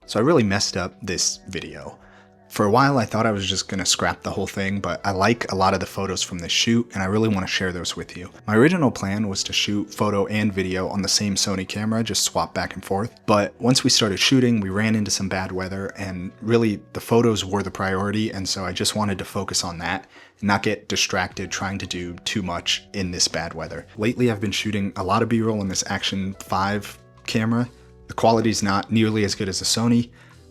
So I really messed up this video. For a while I thought I was just going to scrap the whole thing, but I like a lot of the photos from this shoot and I really want to share those with you. My original plan was to shoot photo and video on the same Sony camera, just swap back and forth. But once we started shooting, we ran into some bad weather and really the photos were the priority, and so I just wanted to focus on that and not get distracted trying to do too much in this bad weather. Lately I've been shooting a lot of B-roll on this Action 5 camera. The quality's not nearly as good as the Sony,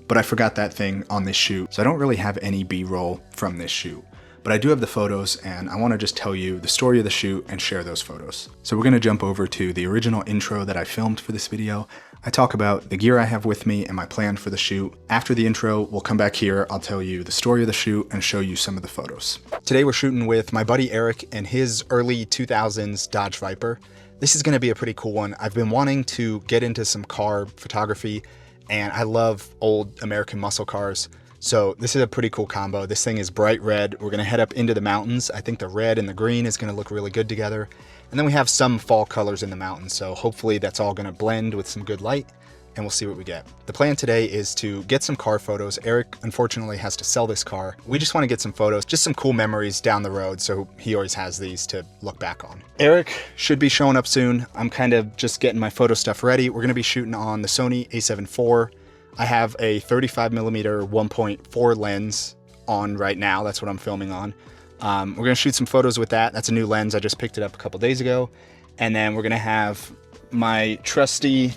but I forgot that thing on this shoot, so I don't really have any B-roll from this shoot. But I do have the photos, and I want to just tell you the story of the shoot and share those photos. So we're going to jump over to the original intro that I filmed for this video. I talk about the gear I have with me and my plan for the shoot. After the intro, we'll come back here, I'll tell you the story of the shoot and show you some of the photos. Today we're shooting with my buddy Eric and his early 2000s Dodge Viper. This is going to be a pretty cool one. I've been wanting to get into some car photography, and I love old American muscle cars. So this is a pretty cool combo. This thing is bright red. We're gonna head up into the mountains. I think the red and the green is gonna look really good together. And then we have some fall colors in the mountains. So hopefully that's all gonna blend with some good light, and we'll see what we get. The plan today is to get some car photos. Eric unfortunately has to sell this car. We just wanna get some photos, just some cool memories down the road, so he always has these to look back on. Eric should be showing up soon. I'm kind of just getting my photo stuff ready. We're gonna be shooting on the Sony a7 IV. I have a 35mm 1.4 lens on right now. That's what I'm filming on. We're gonna shoot some photos with that. That's a new lens. I just picked it up a couple days ago. And then we're gonna have my trusty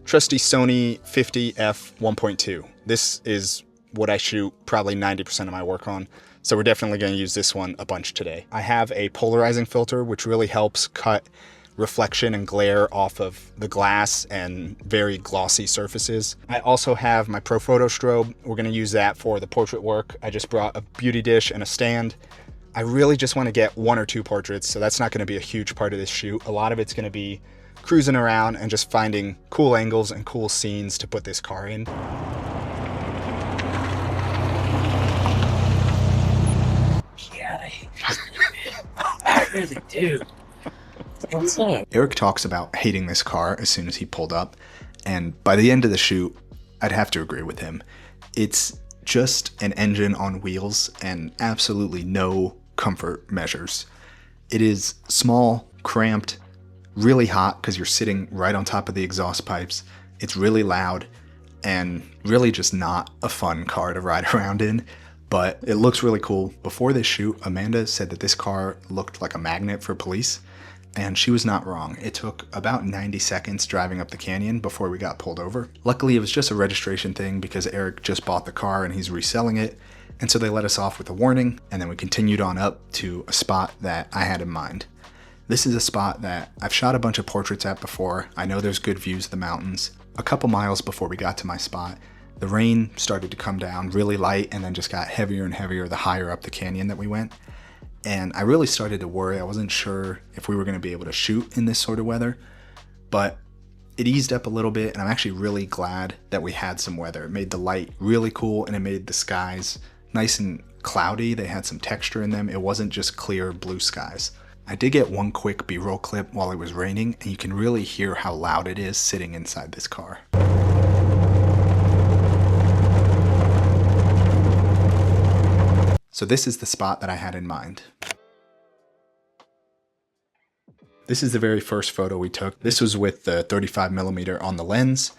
Sony 50F 1.2. This is what I shoot probably 90% of my work on. So we're definitely gonna use this one a bunch today. I have a polarizing filter, which really helps cut reflection and glare off of the glass and very glossy surfaces. I also have my Pro Photo strobe. We're gonna use that for the portrait work. I just brought a beauty dish and a stand. I really just wanna get 1 or 2 portraits, so that's not gonna be a huge part of this shoot. A lot of it's gonna be cruising around and just finding cool angles and cool scenes to put this car in. Yeah, I really do. What's up? Eric talks about hating this car as soon as he pulled up, and by the end of the shoot, I'd have to agree with him. It's just an engine on wheels and absolutely no comfort measures. It is small, cramped, really hot because you're sitting right on top of the exhaust pipes. It's really loud and really just not a fun car to ride around in, but it looks really cool. Before this shoot, Amanda said that this car looked like a magnet for police. And she was not wrong. It took about 90 seconds driving up the canyon before we got pulled over. Luckily, it was just a registration thing because Eric just bought the car and he's reselling it. And so they let us off with a warning, and then we continued on up to a spot that I had in mind. This is a spot that I've shot a bunch of portraits at before. I know there's good views of the mountains. A couple miles before we got to my spot, the rain started to come down really light and then just got heavier and heavier the higher up the canyon that we went. And I really started to worry. I wasn't sure if we were going to be able to shoot in this sort of weather, but it eased up a little bit, and I'm actually really glad that we had some weather. It made the light really cool, and it made the skies nice and cloudy. They had some texture in them. It wasn't just clear blue skies. I did get one quick B-roll clip while it was raining, and you can really hear how loud it is sitting inside this car. So this is the spot that I had in mind. This is the very first photo we took. This was with the 35mm on the lens,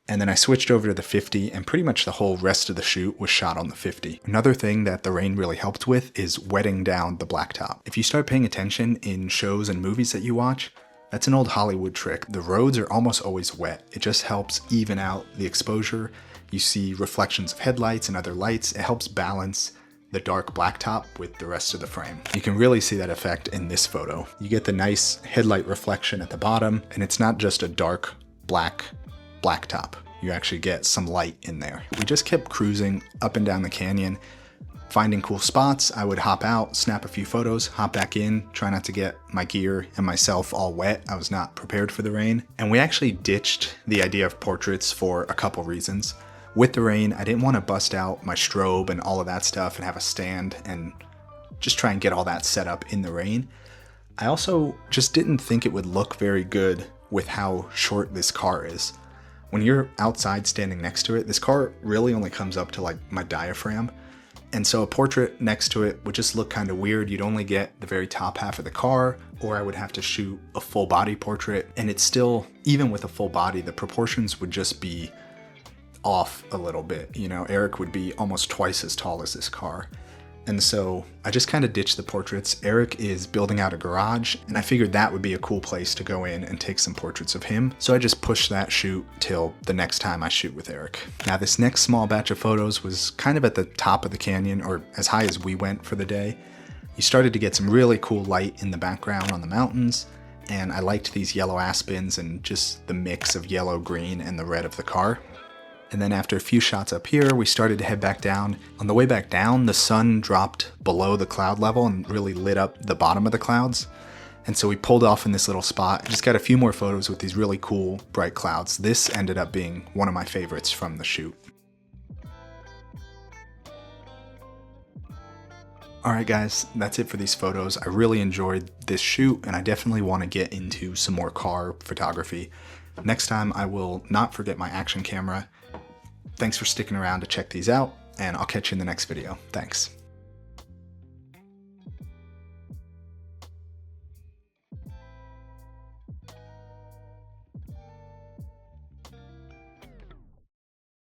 and then I switched over to the 50, and pretty much the whole rest of the shoot was shot on the 50. Another thing that the rain really helped with is wetting down the blacktop. If you start paying attention in shows and movies that you watch, that's an old Hollywood trick. The roads are almost always wet. It just helps even out the exposure. You see reflections of headlights and other lights. It helps balance the dark blacktop with the rest of the frame. You can really see that effect in this photo. You get the nice headlight reflection at the bottom, and it's not just a dark black blacktop. You actually get some light in there. We just kept cruising up and down the canyon, finding cool spots. I would hop out, snap a few photos, hop back in, try not to get my gear and myself all wet. I was not prepared for the rain. And we actually ditched the idea of portraits for a couple reasons. With the rain, I didn't want to bust out my strobe and all of that stuff and have a stand and just try and get all that set up in the rain. I also just didn't think it would look very good with how short this car is. When you're outside standing next to it, this car really only comes up to like my diaphragm. And so a portrait next to it would just look kind of weird. You'd only get the very top half of the car, or I would have to shoot a full body portrait. And it's still, even with a full body, the proportions would just be off a little bit. You know, Eric would be almost twice as tall as this car. And so I just kind of ditched the portraits. Eric is building out a garage, and I figured that would be a cool place to go in and take some portraits of him. So I just pushed that shoot till the next time I shoot with Eric. Now this next small batch of photos was kind of at the top of the canyon, or as high as we went for the day. You started to get some really cool light in the background on the mountains, and I liked these yellow aspens and just the mix of yellow, green, and the red of the car. And then after a few shots up here, we started to head back down. On the way back down, the sun dropped below the cloud level and really lit up the bottom of the clouds. And so we pulled off in this little spot. Just got a few more photos with these really cool bright clouds. This ended up being one of my favorites from the shoot. Alright guys, that's it for these photos. I really enjoyed this shoot, and I definitely want to get into some more car photography. Next time I will not forget my action camera. Thanks for sticking around to check these out, and I'll catch you in the next video. Thanks.